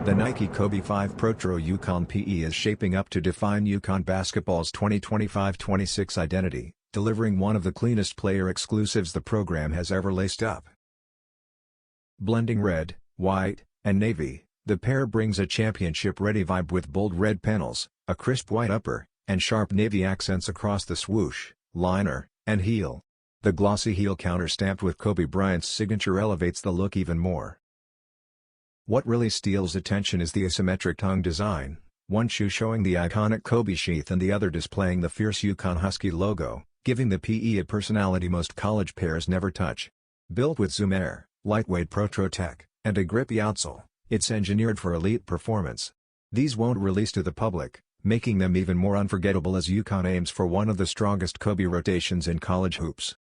The Nike Kobe 5 Protro UConn PE is shaping up to define UConn Basketball's 2025-26 identity, delivering one of the cleanest player exclusives the program has ever laced up. Blending red, white, and navy, the pair brings a championship-ready vibe with bold red panels, a crisp white upper, and sharp navy accents across the swoosh, liner, and heel. The glossy heel counter-stamped with Kobe Bryant's signature elevates the look even more. What really steals attention is the asymmetric tongue design, one shoe showing the iconic Kobe Sheath and the other displaying the fierce UConn Husky logo, giving the PE a personality most college pairs never touch. Built with Zoom Air, lightweight Protro tech, and a grippy outsole, it's engineered for elite performance. These won't release to the public, making them even more unforgettable as UConn aims for one of the strongest Kobe rotations in college hoops.